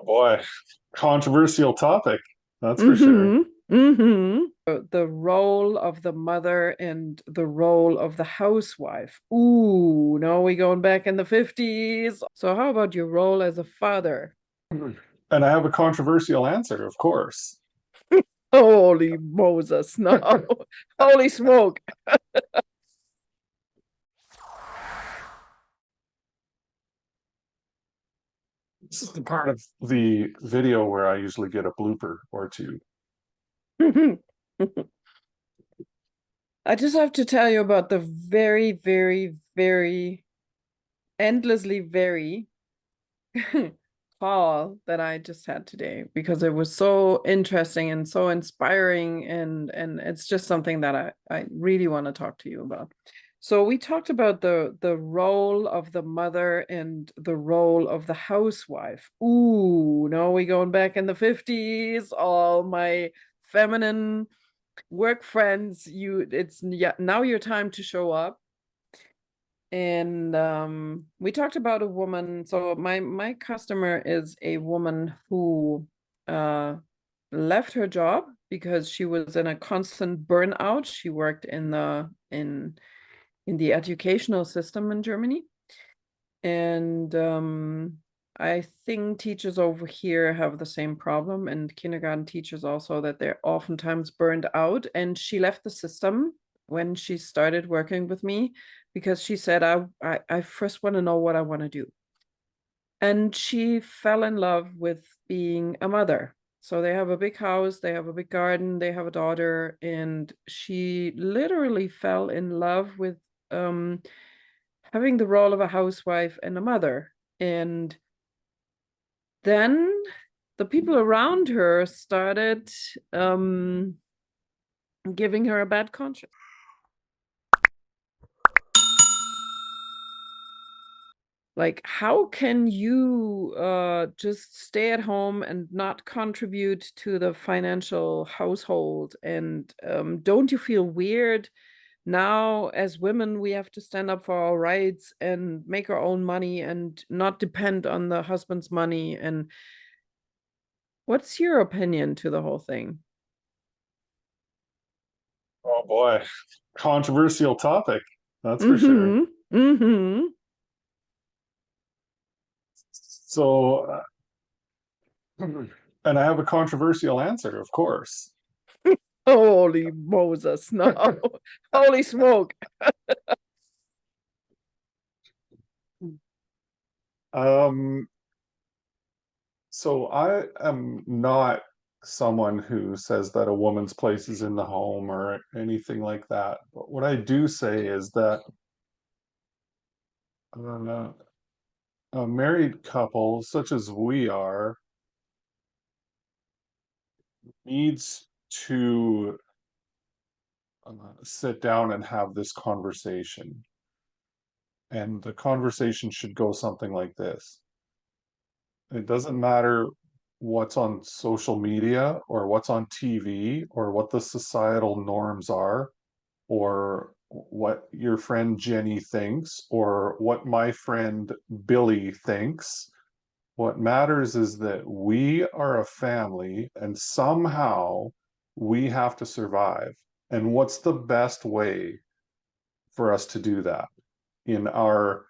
Oh boy, controversial topic, that's for sure. Mm-hmm. Mm-hmm. The role of the mother and the role of the housewife. Ooh, no, we going back in the 50s. So how about your role as a father? And I have a controversial answer, of course. Holy Moses, no. Holy smoke. This is the part of the video where I usually get a blooper or two. I just have to tell you about the very, very, very endlessly very call that I just had today because it was so interesting and so inspiring and it's just something that I really want to talk to you about. So we talked about the role of the mother and the role of the housewife. Ooh, no, we going back in the 50s. All my feminine work friends, it's yeah, now your time to show up. And we talked about a woman. So my customer is a woman who uh, left her job because she was in a constant burnout. She worked in the educational system in Germany, and I think teachers over here have the same problem, and kindergarten teachers also, that they're oftentimes burned out. And she left the system when she started working with me because she said, I first want to know what I want to do. And she fell in love with being a mother. So they have a big house, they have a big garden, they have a daughter, and she literally fell in love with um, having the role of a housewife and a mother. And then the people around her started um, giving her a bad conscience. Like, how can you just stay at home and not contribute to the financial household? And don't you feel weird now, as women, we have to stand up for our rights and make our own money and not depend on the husband's money? And what's your opinion to the whole thing? Oh boy, controversial topic, that's for sure. Mm-hmm. Mm-hmm. So, and I have a controversial answer, of course. Holy Moses, no. Holy smoke. Um, so I am not someone who says that a woman's place is in the home or anything like that. But what I do say is that uh, a married couple, such as we are, needs to sit down and have this conversation. And the conversation should go something like this. It doesn't matter what's on social media or what's on TV or what the societal norms are or what your friend Jenny thinks or what my friend Billy thinks. What matters is that we are a family and somehow we have to survive. And what's the best way for us to do that in our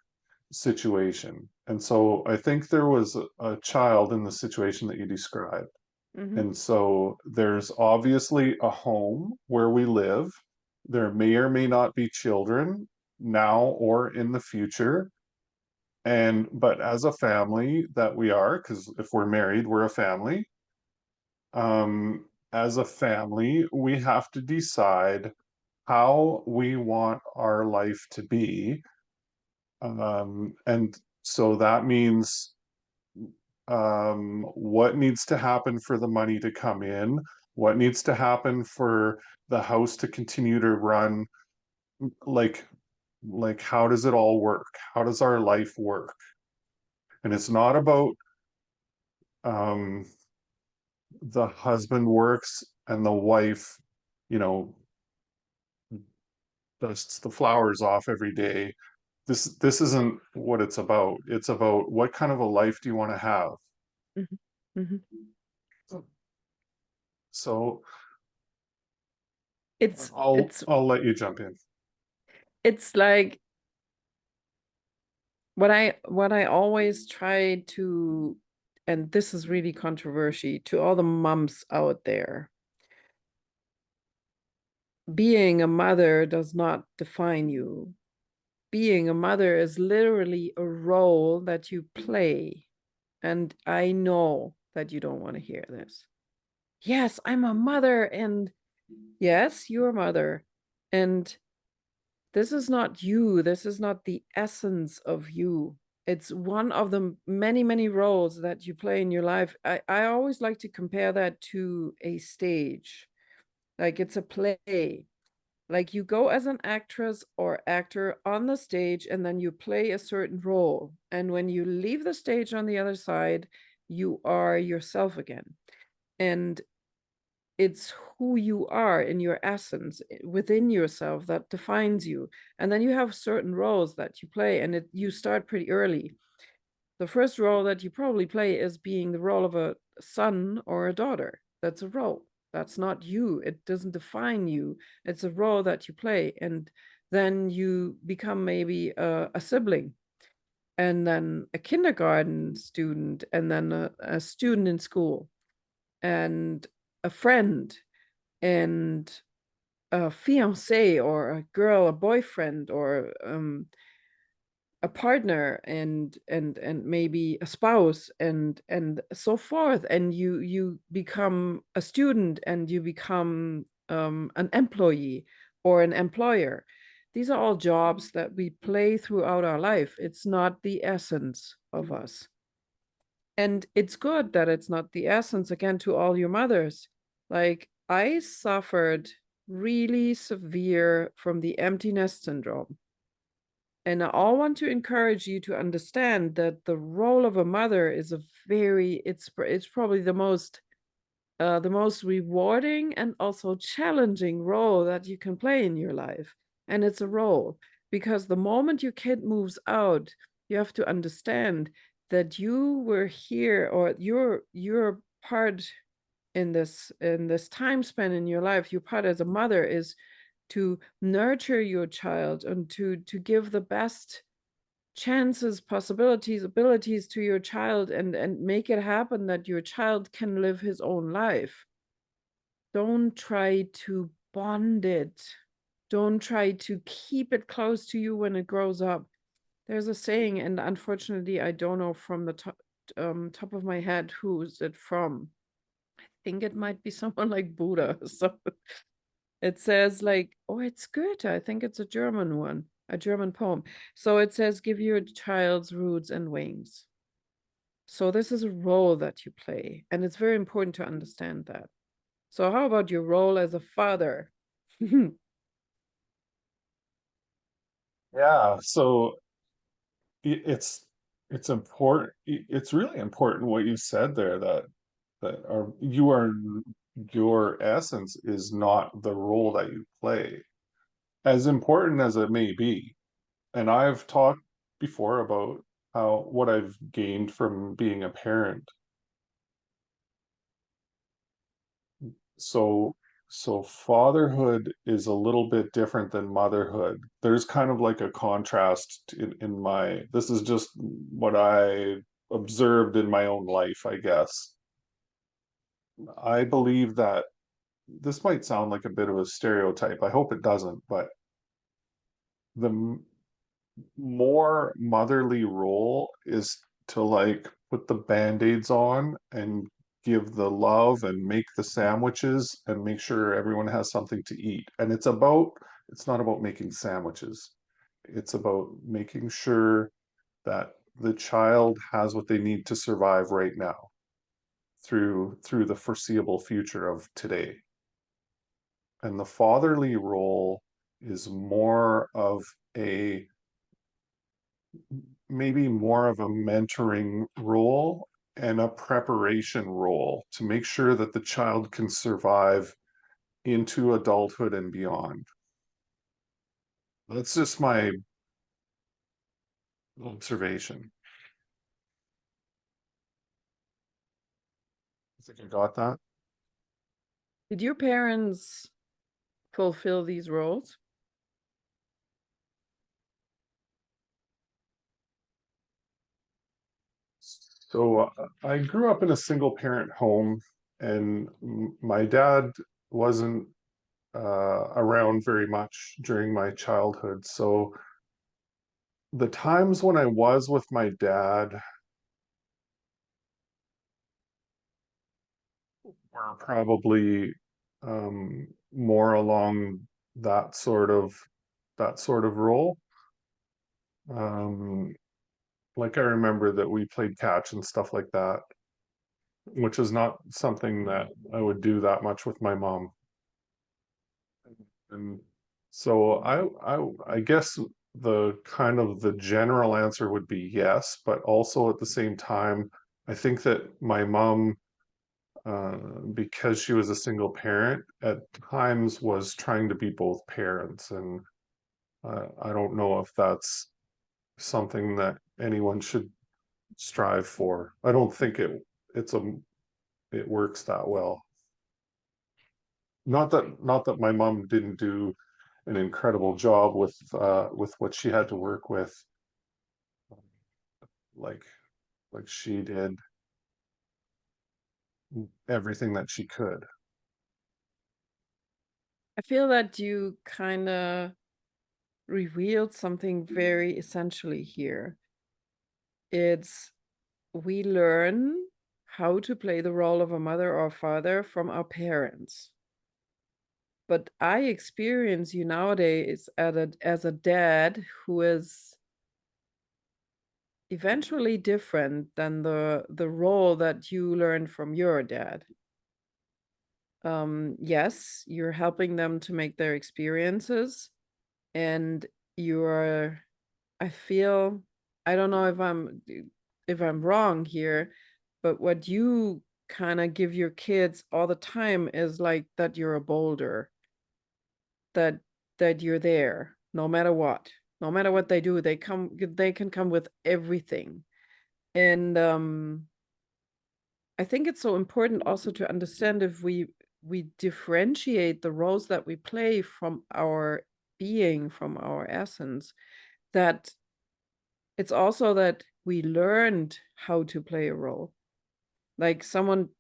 situation? And so I think there was a child in the situation that you described. Mm-hmm. And so there's obviously a home where we live. There may or may not be children now or in the future. And but as a family that we are, because if we're married, we're a family. As a family, we have to decide how we want our life to be. And so that means what needs to happen for the money to come in, what needs to happen for the house to continue to run, like how does it all work? How does our life work? And it's not about um the husband works and the wife, you know, dusts the flowers off every day. This isn't what it's about. It's about what kind of a life do you want to have? Mhm. So It's I'll it's I'll let you jump in. it's like what I always try to, and this is really controversial to all the moms out there. Being a mother does not define you. Being a mother is literally a role that you play. And I know that you don't want to hear this. Yes, I'm a mother, and yes, you're a mother. And this is not you. This is not the essence of you. It's one of the many, many roles that you play in your life. I always like to compare that to a stage. Like it's a play. Like you go as an actress or actor on the stage and then you play a certain role. And when you leave the stage on the other side, you are yourself again. And it's who you are in your essence within yourself that defines you. And then you have certain roles that you play, and you start pretty early. The first role that you probably play is being the role of a son or a daughter. That's a role. That's not you. It doesn't define you. It's a role that you play. And then you become maybe a sibling, and then a kindergarten student, and then a student in school, and a friend, and a fiance or a girl, a boyfriend, or a partner, and maybe a spouse, and so forth. And you become a student, and you become an employee or an employer. These are all jobs that we play throughout our life. It's not the essence of us. And it's good that it's not the essence, again, to all your mothers. Like, I suffered really severe from the empty nest syndrome. And I all want to encourage you to understand that the role of a mother is a very, it's probably the most rewarding and also challenging role that you can play in your life. And it's a role because the moment your kid moves out, you have to understand that you were here, or you're part in this time span in your life. Your part as a mother is to nurture your child and to give the best chances, possibilities, abilities to your child, and make it happen that your child can live his own life. Don't try to bond it. Don't try to keep it close to you when it grows up. There's a saying, and unfortunately, I don't know from the top of my head who's it from. I think it might be someone like Buddha. So it says like, oh, it's Goethe. I think it's a German one, a German poem. So it says, give your child's roots and wings. So this is a role that you play, and it's very important to understand that. So how about your role as a father? Yeah, so it's important. It's really important what you said there, that your essence is not the role that you play, as important as it may be. And I've talked before about how what I've gained from being a parent. So so fatherhood is a little bit different than motherhood. There's kind of like a contrast in my, this is just what I observed in my own life, I guess. I believe that this might sound like a bit of a stereotype. I hope it doesn't, but the more motherly role is to like put the band-aids on and give the love and make the sandwiches and make sure everyone has something to eat. And it's not about making sandwiches. It's about making sure that the child has what they need to survive right now through the foreseeable future of today. And the fatherly role is more of a maybe more of a mentoring role and a preparation role to make sure that the child can survive into adulthood and beyond. That's just my observation. I think I got that. Did your parents fulfill these roles? So I grew up in a single parent home, and my dad wasn't around very much during my childhood. So the times when I was with my dad were probably more along that sort of role. Um, like I remember that we played catch and stuff like that, which is not something that I would do that much with my mom. And so I guess the kind of the general answer would be yes, but also at the same time, I think that my mom, because she was a single parent, at times was trying to be both parents, and I don't know if that's something that anyone should strive for. I don't think it's a it works that well. Not that my mom didn't do an incredible job with what she had to work with, like like she did everything that she could. I feel that you kind of revealed something very essentially here. It's we learn how to play the role of a mother or father from our parents. But I experience you nowadays as a dad who is eventually different than the role that you learned from your dad. Yes, you're helping them to make their experiences, and you're I feel I don't know if I'm wrong here, but what you kind of give your kids all the time is like that you're a boulder, that you're there no matter what. No matter what they do, they can come with everything. And I think it's so important also to understand if we differentiate the roles that we play from our being, from our essence, that it's also that we learned how to play a role. Like someone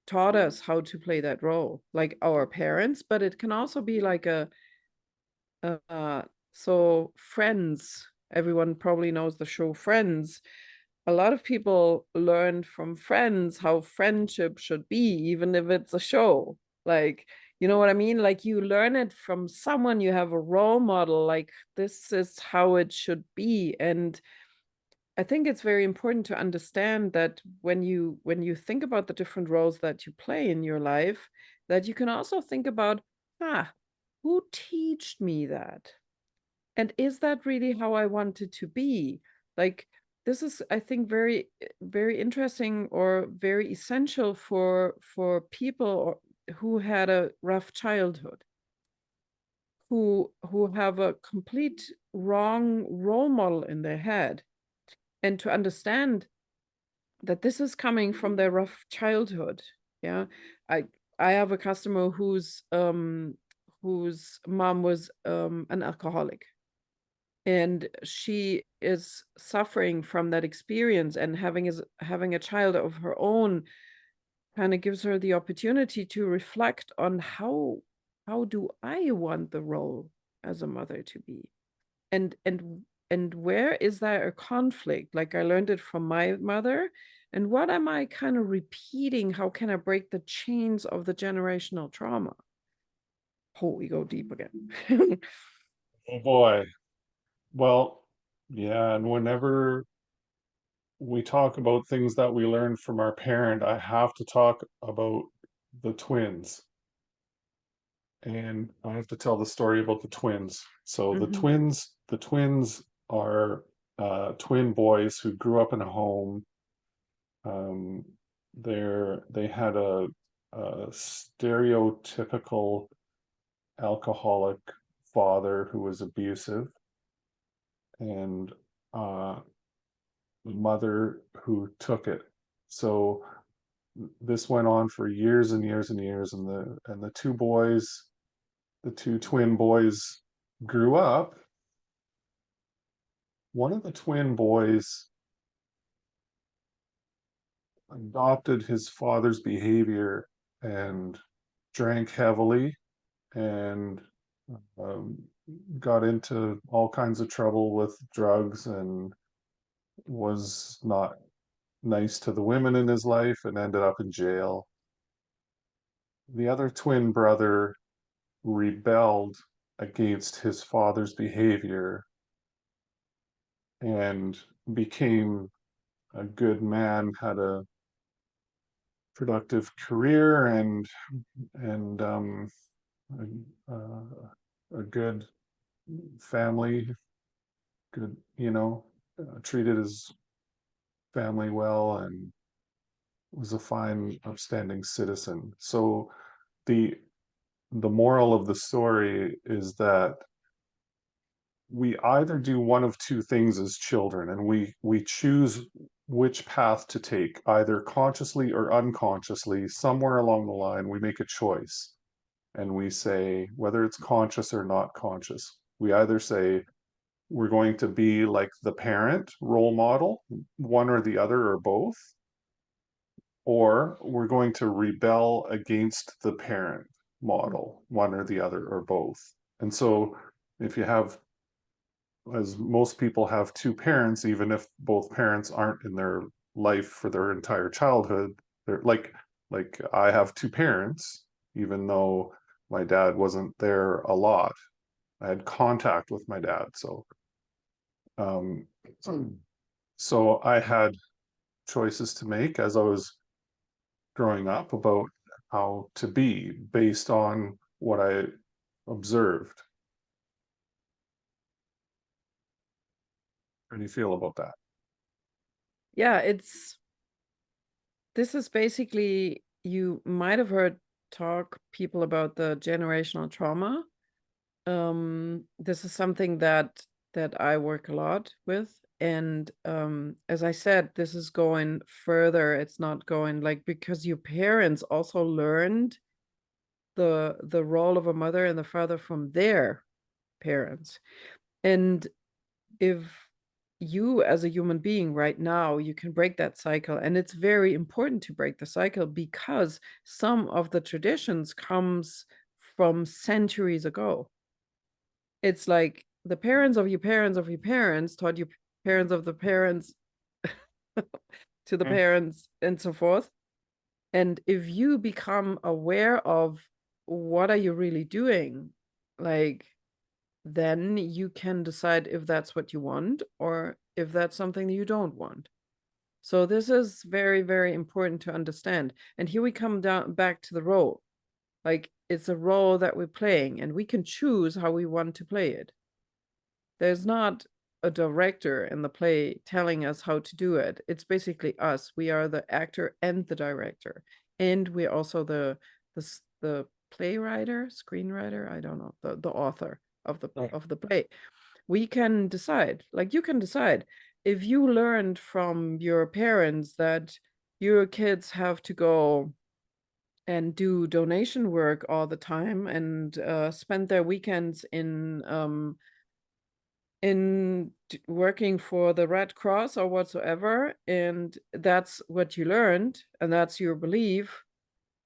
taught us how to play that role, like our parents, but it can also be like uh so Friends, everyone probably knows the show Friends. A lot of people learned from Friends how friendship should be, even if it's a show. Like, you know what I mean? Like you learn it from someone, you have a role model, like this is how it should be. And I think it's very important to understand that when you think about the different roles that you play in your life, that you can also think about, who taught me that? And is that really how I want it to be? Like this is, I think, very interesting or very essential for people who had a rough childhood, who have a complete wrong role model in their head, and to understand that this is coming from their rough childhood. Yeah. I I have a customer whose mom was an alcoholic, and she is suffering from that experience, and having a child of her own kind of gives her the opportunity to reflect on how do I want the role as a mother to be, and where is there a conflict? Like I learned it from my mother, and what am I kind of repeating? How can I break the chains of the generational trauma? Oh, we go deep again. Oh boy. Well, yeah, and whenever we talk about things that we learned from our parent, I have to talk about the twins. And I have to tell the story about the twins. So Hmm. the twins are twin boys who grew up in a home. Um, they had a stereotypical alcoholic father who was abusive, and uh, mother who took it. So this went on for years and years and years, and the two boys, the two twin boys, grew up. One of the twin boys adopted his father's behavior and drank heavily and um, got into all kinds of trouble with drugs and was not nice to the women in his life and ended up in jail. The other twin brother rebelled against his father's behavior and became a good man, had a productive career and a good family, good, treated his family well and was a fine, upstanding citizen. So the the moral of the story is that we either do one of two things as children, and we choose which path to take, either consciously or unconsciously. Somewhere along the line we make a choice, and we say, whether it's conscious or not conscious, we either say we're going to be like the parent role model, one or the other or both, or we're going to rebel against the parent model, one or the other or both. And so if you have, as most people have, two parents, even if both parents aren't in their life for their entire childhood, they're like I have two parents, even though my dad wasn't there a lot. I had contact with my dad, um, so I had choices to make as I was growing up about how to be based on what I observed. How do you feel about that? Yeah, this is basically, you might have heard talk people about the generational trauma. This is something that I work a lot with. And as I said, this is going further. It's not going like, because your parents also learned the role of a mother and the father from their parents. And if you as a human being right now, you can break that cycle, and it's very important to break the cycle, because some of the traditions comes from centuries ago. It's like the parents of your parents of your parents taught your parents of the parents to the Mm. parents and so forth. And if you become aware of what are you really doing, like, then you can decide if that's what you want or if that's something that you don't want. So this is very, very important to understand. And here we come down back to the role. Like, it's a role that we're playing, and we can choose how we want to play it. There's not a director in the play telling us how to do it. It's basically us. We are the actor and the director, and we're also the playwright, screenwriter. I don't know, the author Right. of the play. We can decide. Like, you can decide if you learned from your parents that your kids have to go and do donation work all the time and spend their weekends in working for the Red Cross or whatsoever, and that's what you learned, and that's your belief,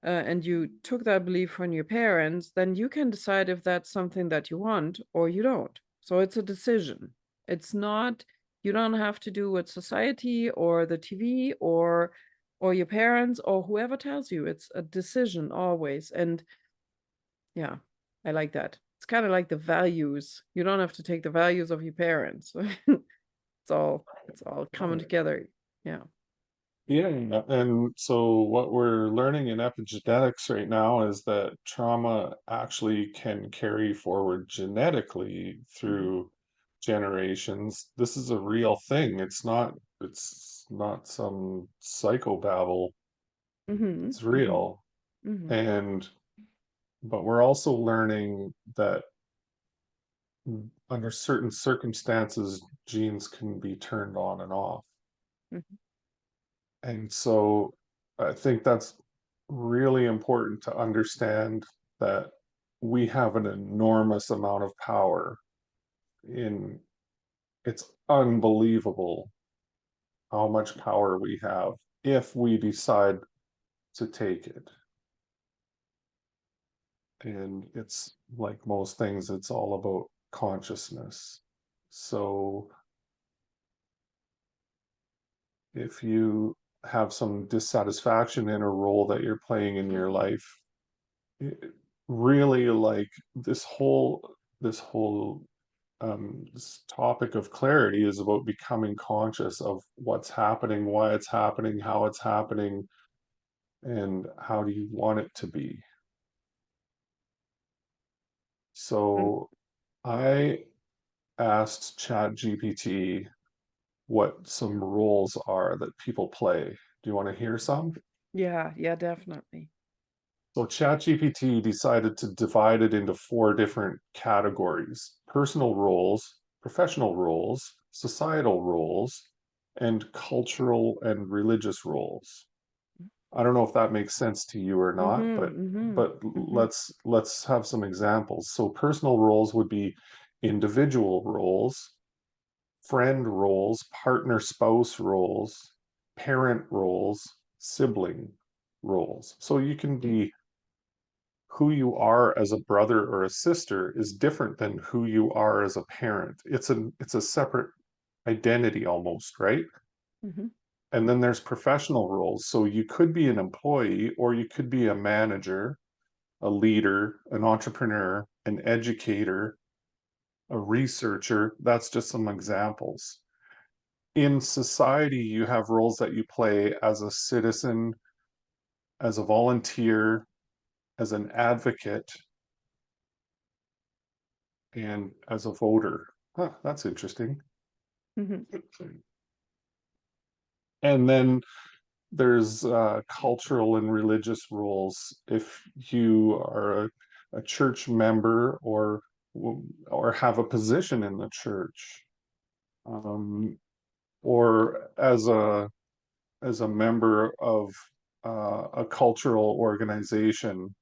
and you took that belief from your parents, then you can decide if that's something that you want or you don't. So it's a decision. It's not, you don't have to do what society or the TV or your parents or whoever tells you. It's a decision always. And yeah, I like that. It's kind of like the values. You don't have to take the values of your parents. It's all coming Right. together. Yeah. Yeah, and so what we're learning in epigenetics right now is that trauma actually can carry forward genetically Mhm. through generations. This is a real thing. It's not some psychobabble. Mhm. It's Mhm. real. Mhm. And but we're also learning that under certain circumstances, genes can be turned on and off. Mhm. And so I think that's really important to understand that we have an enormous amount of power in it's unbelievable how much power we have if we decide to take it. And it's like most things, it's all about consciousness. So if you have some dissatisfaction in a role that you're playing in your life, it, really like this topic of clarity is about becoming conscious of what's happening, why it's happening, how it's happening, and how do you want it to be. Mm, So I asked ChatGPT what some roles are that people play. Do you want to hear some? yeah, yeah, definitely. So ChatGPT decided to divide it into four different categories: personal roles, professional roles, societal roles, and cultural and religious roles. I don't know if that makes sense to you or not, Mm-hmm, mm-hmm, but mm-hmm, let's have some examples. So personal roles would be individual roles, friend roles, partner spouse roles, parent roles, sibling roles. So you can be who you are as a brother or a sister is different than who you are as a parent. It's a separate identity almost, right? mm-hmm, And then there's professional roles. So you could be an employee or you could be a manager, a leader, an entrepreneur, an educator, a researcher. That's just some examples. In society, you have roles that you play as a citizen, as a volunteer, as an advocate, and as a voter. Huh, that's interesting. mm-hmm. And then there's cultural and religious roles. If you are a church member or have a position in the church, um, or as a member of a cultural organization,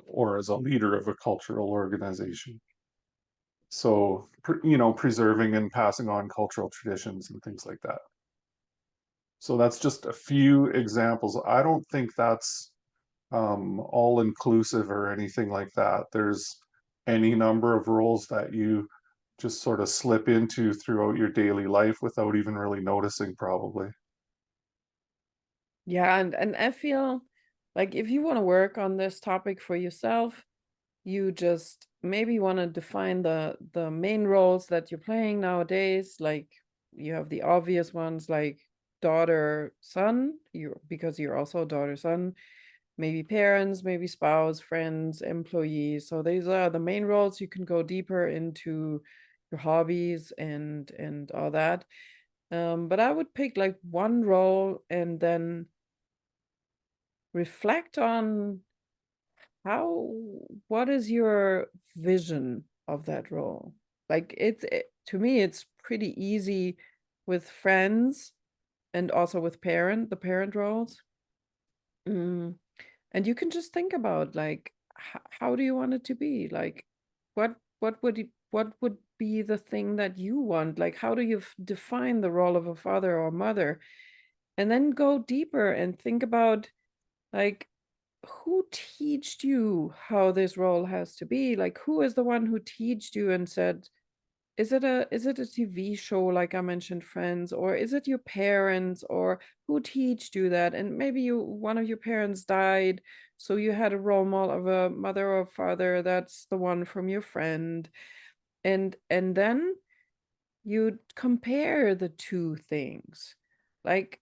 or as a leader of a cultural organization. So, preserving and passing on cultural traditions and things like that. So that's just a few examples. I don't think that's all inclusive or anything like that. There's any number of roles that you just sort of slip into throughout your daily life without even really noticing, probably. Yeah, and I feel like if you want to work on this topic for yourself, you just maybe want to define the main roles that you're playing nowadays. Like you have the obvious ones like daughter, son, you because you're also daughter, son, maybe parents, maybe spouse, friends, employees. So these are the main roles. You can go deeper into your hobbies and all that. But I would pick like one role and then reflect on how what is your vision of that role? Like to me it's pretty easy with friends and also with the parent roles. Mm. And you can just think about like how do you want it to be? Like what would be the thing that you want? Like how do you define the role of a father or mother? And then go deeper and think about like who teached you how this role has to be? Like who is the one who teached you and said, is it a TV show like I mentioned Friends, or is it your parents, or who teached you that? And maybe one of your parents died, so you had a role model of a mother or father that's the one from your friend. And then you compare the two things. Like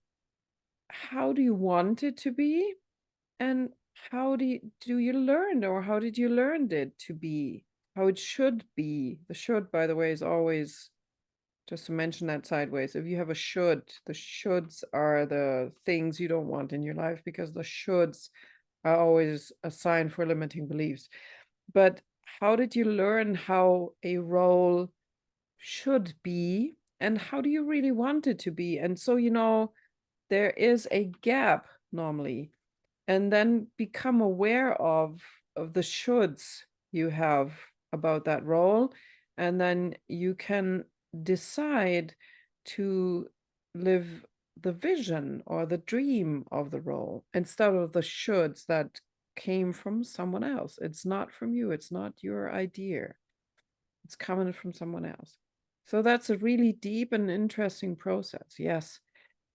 how do you want it to be? And how do you learn, or how did you learn it to be how it should be? The should, by the way, is always just to mention that sideways. If you have a should, the shoulds are the things you don't want in your life because the shoulds are always a sign for limiting beliefs. But how did you learn how a role should be, and how do you really want it to be? And so, there is a gap normally, and then become aware of the shoulds you have about that role, and then you can decide to live the vision or the dream of the role instead of the shoulds that came from someone else. It's not from you, it's not your idea, it's coming from someone else. So that's a really deep and interesting process, yes.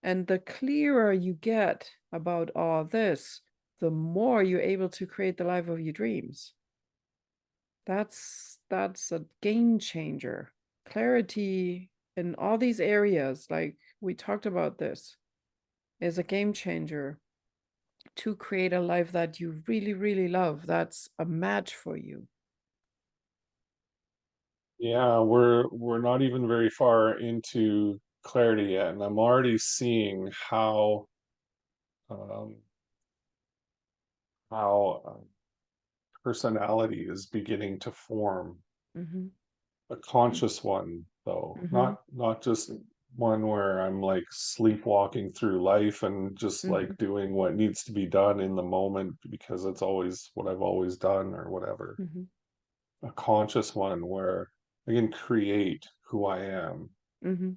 And the clearer you get about all this, the more you're able to create the life of your dreams. That's a game changer. Clarity in all these areas, like we talked about this, is a game changer to create a life that you really, really love. That's a match for you. Yeah, we're not even very far into clarity yet, and I'm already seeing um, how personality is beginning to form. Mm-hmm. A conscious one, though, Mm-hmm. not just one where I'm like sleepwalking through life and just Mm-hmm. like doing what needs to be done in the moment because it's always what I've always done or whatever. Mm-hmm. A conscious one where I can create who I am. Mm-hmm.